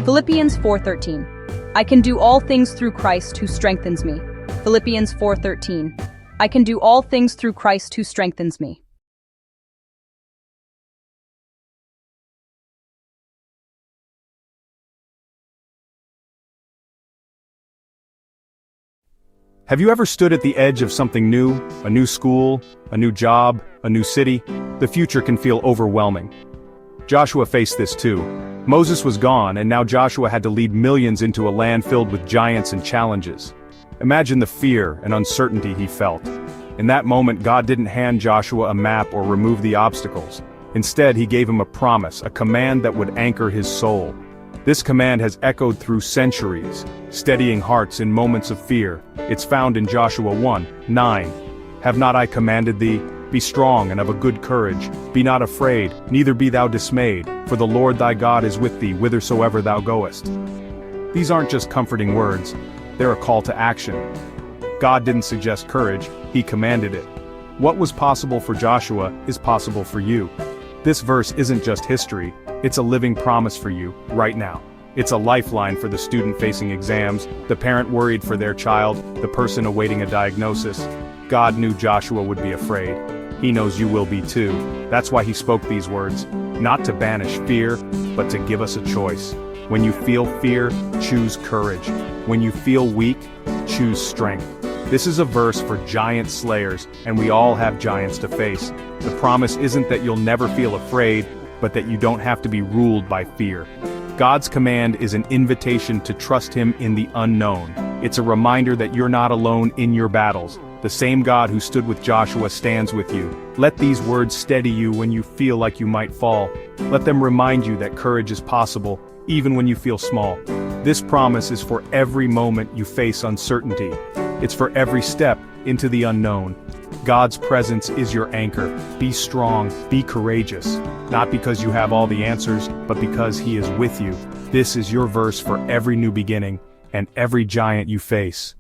Philippians 4:13. I can do all things through Christ who strengthens me. Philippians 4:13. I can do all things through Christ who strengthens me. Have you ever stood at the edge of something new, a new school, a new job, a new city? The future can feel overwhelming. Joshua faced this too. Moses was gone, and now Joshua had to lead millions into a land filled with giants and challenges. Imagine the fear and uncertainty he felt. In that moment, God didn't hand Joshua a map or remove the obstacles. Instead, he gave him a promise, a command that would anchor his soul. This command has echoed through centuries, steadying hearts in moments of fear. It's found in Joshua 1:9. Have not I commanded thee? Be strong and of a good courage. Be not afraid, neither be thou dismayed, for the Lord thy God is with thee whithersoever thou goest. These aren't just comforting words, they're a call to action. God didn't suggest courage, he commanded it. What was possible for Joshua is possible for you. This verse isn't just history, it's a living promise for you, right now. It's a lifeline for the student facing exams, the parent worried for their child, the person awaiting a diagnosis. God knew Joshua would be afraid. He knows you will be too. That's why he spoke these words, not to banish fear, but to give us a choice. When you feel fear, choose courage. When you feel weak, choose strength. This is a verse for giant slayers, and we all have giants to face. The promise isn't that you'll never feel afraid, but that you don't have to be ruled by fear. God's command is an invitation to trust him in the unknown. It's a reminder that you're not alone in your battles. The same God who stood with Joshua stands with you. Let these words steady you when you feel like you might fall. Let them remind you that courage is possible, even when you feel small. This promise is for every moment you face uncertainty. It's for every step into the unknown. God's presence is your anchor. Be strong, be courageous. Not because you have all the answers, but because he is with you. This is your verse for every new beginning, and every giant you face.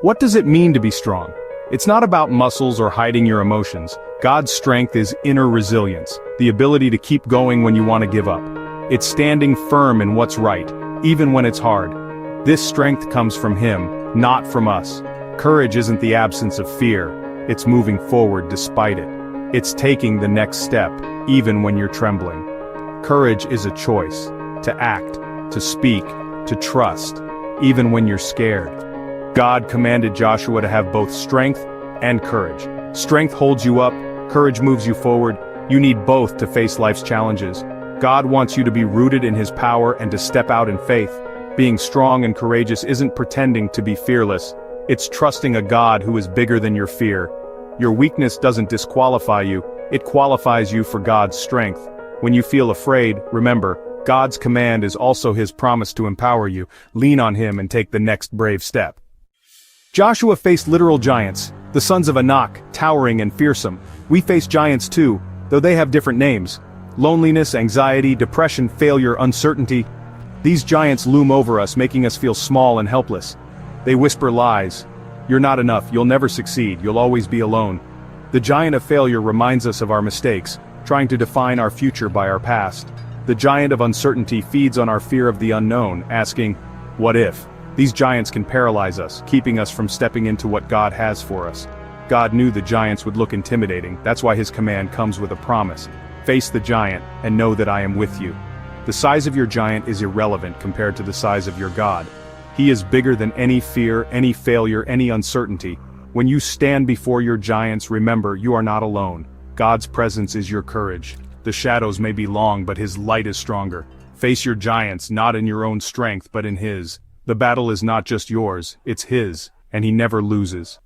What does it mean to be strong? It's not about muscles or hiding your emotions. God's strength is inner resilience, the ability to keep going when you want to give up. It's standing firm in what's right, even when it's hard. This strength comes from him, not from us. Courage isn't the absence of fear, it's moving forward despite it. It's taking the next step, even when you're trembling. Courage is a choice, to act, to speak, to trust, even when you're scared. God commanded Joshua to have both strength and courage. Strength holds you up, courage moves you forward. You need both to face life's challenges. God wants you to be rooted in his power and to step out in faith. Being strong and courageous isn't pretending to be fearless. It's trusting a God who is bigger than your fear. Your weakness doesn't disqualify you, it qualifies you for God's strength. When you feel afraid, remember, God's command is also his promise to empower you. Lean on him and take the next brave step. Joshua faced literal giants, the sons of Anak, towering and fearsome. We face giants too, though they have different names. Loneliness, anxiety, depression, failure, uncertainty. These giants loom over us, making us feel small and helpless. They whisper lies. You're not enough, you'll never succeed, you'll always be alone. The giant of failure reminds us of our mistakes, trying to define our future by our past. The giant of uncertainty feeds on our fear of the unknown, asking, what if? These giants can paralyze us, keeping us from stepping into what God has for us. God knew the giants would look intimidating, that's why his command comes with a promise. Face the giant, and know that I am with you. The size of your giant is irrelevant compared to the size of your God. He is bigger than any fear, any failure, any uncertainty. When you stand before your giants, remember, you are not alone. God's presence is your courage. The shadows may be long, but his light is stronger. Face your giants, not in your own strength, but in his. The battle is not just yours, it's his, and he never loses.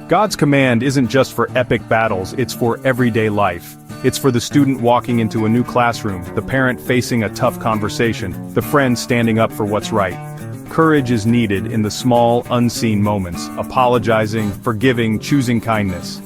God's command isn't just for epic battles, it's for everyday life. It's for the student walking into a new classroom, the parent facing a tough conversation, the friend standing up for what's right. Courage is needed in the small, unseen moments, apologizing, forgiving, choosing kindness.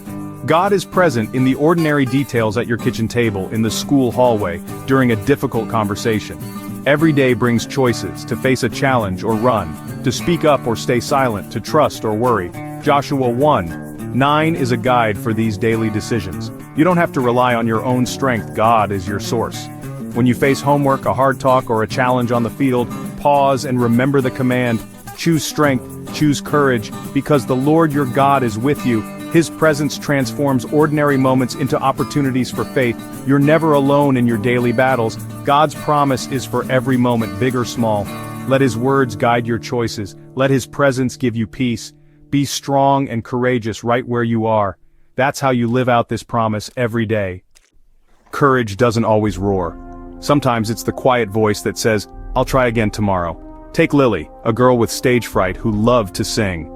God is present in the ordinary details at your kitchen table, in the school hallway, during a difficult conversation. Every day brings choices, to face a challenge or run, to speak up or stay silent, to trust or worry. Joshua 1:9 is a guide for these daily decisions. You don't have to rely on your own strength, God is your source. When you face homework, a hard talk, or a challenge on the field, pause and remember the command. Choose strength, choose courage, because the Lord your God is with you. His presence transforms ordinary moments into opportunities for faith. You're never alone in your daily battles. God's promise is for every moment, big or small. Let His words guide your choices. Let His presence give you peace. Be strong and courageous right where you are. That's how you live out this promise every day. Courage doesn't always roar. Sometimes it's the quiet voice that says, "I'll try again tomorrow." Take Lily, a girl with stage fright who loved to sing.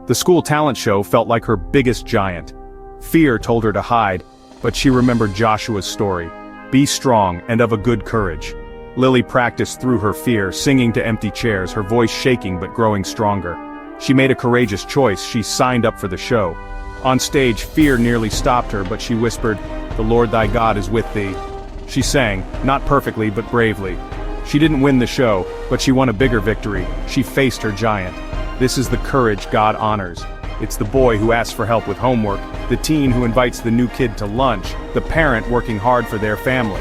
The school talent show felt like her biggest giant. Fear told her to hide, but she remembered Joshua's story. Be strong and of a good courage. Lily practiced through her fear, singing to empty chairs, her voice shaking but growing stronger. She made a courageous choice. She signed up for the show. On stage, fear nearly stopped her, but she whispered, "The Lord thy God is with thee." She sang, not perfectly but bravely. She didn't win the show, but she won a bigger victory. She faced her giant. This is the courage God honors. It's the boy who asks for help with homework, the teen who invites the new kid to lunch, the parent working hard for their family.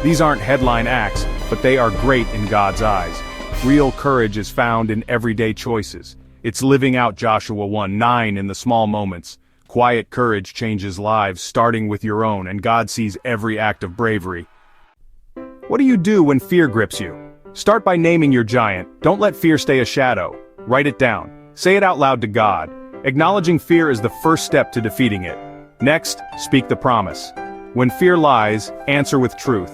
These aren't headline acts, but they are great in God's eyes. Real courage is found in everyday choices. It's living out Joshua 1:9 in the small moments. Quiet courage changes lives, starting with your own, and God sees every act of bravery. What do you do when fear grips you? Start by naming your giant. Don't let fear stay a shadow. Write it down. Say it out loud to God. Acknowledging fear is the first step to defeating it. Next, speak the promise. When fear lies, answer with truth.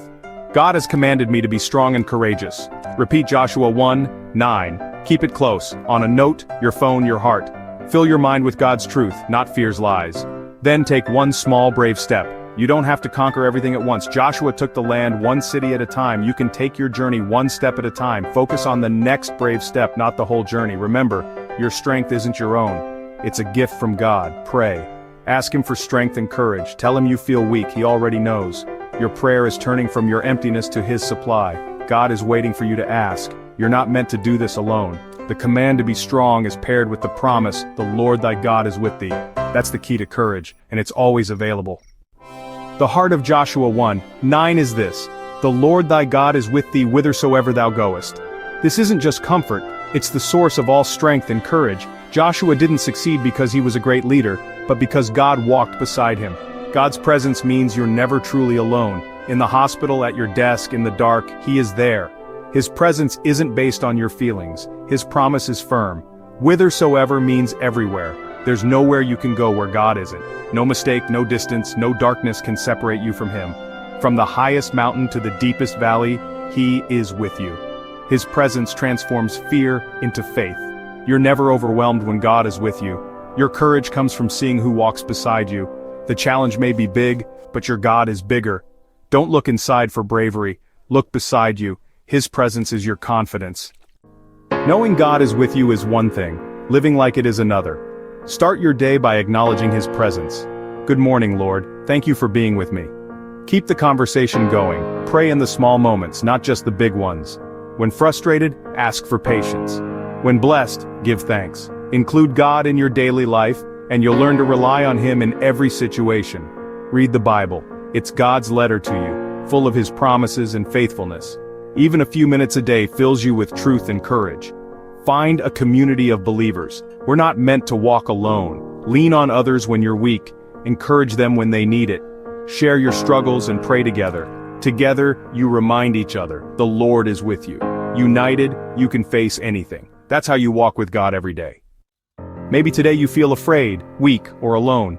God has commanded me to be strong and courageous. Repeat Joshua 1:9. Keep it close, on a note, your phone, your heart. Fill your mind with God's truth, not fear's lies. Then take one small brave step. You don't have to conquer everything at once. Joshua took the land one city at a time. You can take your journey one step at a time. Focus on the next brave step, not the whole journey. Remember, your strength isn't your own. It's a gift from God. Pray. Ask Him for strength and courage. Tell Him you feel weak. He already knows. Your prayer is turning from your emptiness to His supply. God is waiting for you to ask. You're not meant to do this alone. The command to be strong is paired with the promise, "The Lord thy God is with thee." That's the key to courage, and it's always available. The heart of Joshua 1:9 is this: "The Lord thy God is with thee whithersoever thou goest." This isn't just comfort, it's the source of all strength and courage. Joshua didn't succeed because he was a great leader, but because God walked beside him. God's presence means you're never truly alone. In the hospital, at your desk, in the dark, He is there. His presence isn't based on your feelings. His promise is firm. Whithersoever means everywhere. There's nowhere you can go where God isn't. No mistake, no distance, no darkness can separate you from Him. From the highest mountain to the deepest valley, He is with you. His presence transforms fear into faith. You're never overwhelmed when God is with you. Your courage comes from seeing who walks beside you. The challenge may be big, but your God is bigger. Don't look inside for bravery. Look beside you. His presence is your confidence. Knowing God is with you is one thing. Living like it is another. Start your day by acknowledging His presence. Good morning, Lord. Thank you for being with me. Keep the conversation going. Pray in the small moments, not just the big ones. When frustrated, ask for patience. When blessed, give thanks. Include God in your daily life, and you'll learn to rely on Him in every situation. Read the Bible. It's God's letter to you, full of His promises and faithfulness. Even a few minutes a day fills you with truth and courage. Find a community of believers. We're not meant to walk alone. Lean on others when you're weak. Encourage them when they need it. Share your struggles and pray together. Together, you remind each other, the Lord is with you. United, you can face anything. That's how you walk with God every day. Maybe today you feel afraid, weak, or alone.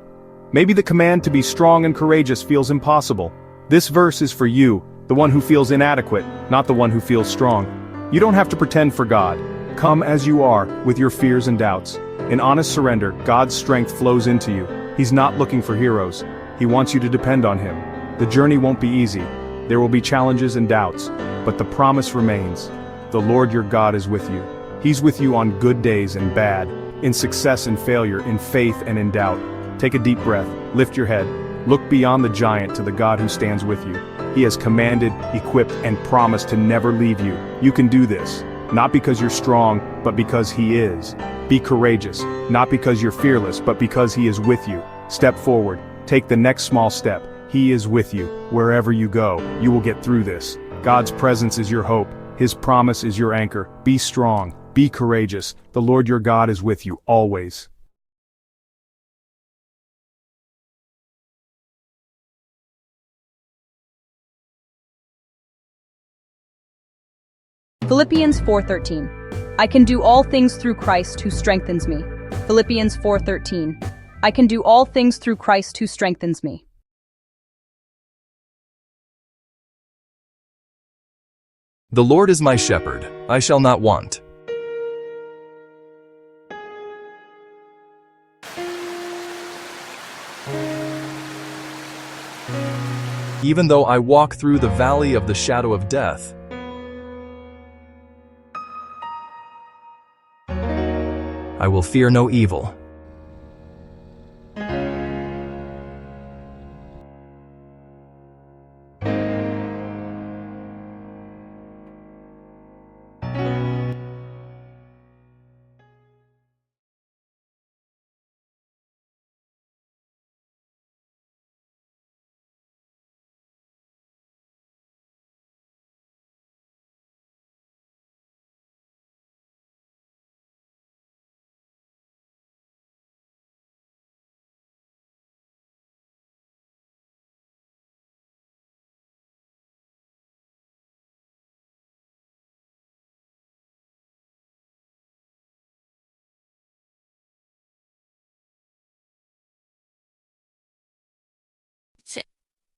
Maybe the command to be strong and courageous feels impossible. This verse is for you, the one who feels inadequate, not the one who feels strong. You don't have to pretend for God. Come as you are, with your fears and doubts. In honest surrender, God's strength flows into you. He's not looking for heroes. He wants you to depend on Him. The journey won't be easy. There will be challenges and doubts, but the promise remains. The Lord your God is with you. He's with you on good days and bad, in success and failure, in faith and in doubt. Take a deep breath, lift your head, look beyond the giant to the God who stands with you. He has commanded, equipped, and promised to never leave you. You can do this, not because you're strong, but because He is. Be courageous, not because you're fearless, but because He is with you. Step forward, take the next small step. He is with you. Wherever you go, you will get through this. God's presence is your hope. His promise is your anchor. Be strong. Be courageous. The Lord your God is with you always. Philippians 4:13. I can do all things through Christ who strengthens me. Philippians 4:13. I can do all things through Christ who strengthens me. The Lord is my shepherd, I shall not want. Even though I walk through the valley of the shadow of death, I will fear no evil.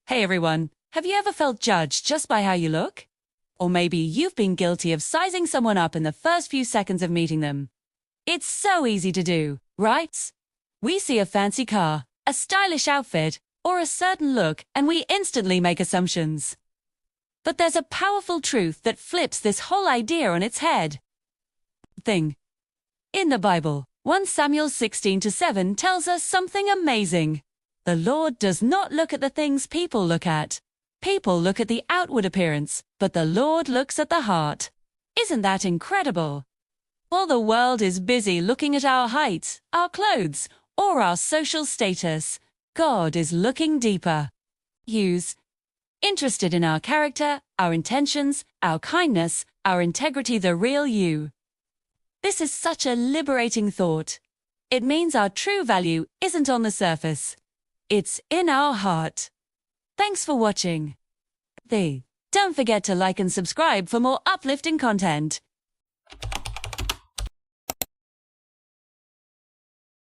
Hey everyone, have you ever felt judged just by how you look? Or maybe you've been guilty of sizing someone up in the first few seconds of meeting them. It's so easy to do, right? We see a fancy car, a stylish outfit, or a certain look and we instantly make assumptions. But there's a powerful truth that flips this whole idea on its head. In the Bible, 1 Samuel 16-7 tells us something amazing. The Lord does not look at the things people look at. People look at the outward appearance, but the Lord looks at the heart. Isn't that incredible? While the world is busy looking at our height, our clothes, or our social status, God is looking deeper. Interested in our character, our intentions, our kindness, our integrity, the real you. This is such a liberating thought. It means our true value isn't on the surface. It's in our heart. Thanks for watching. Don't forget to like and subscribe for more uplifting content.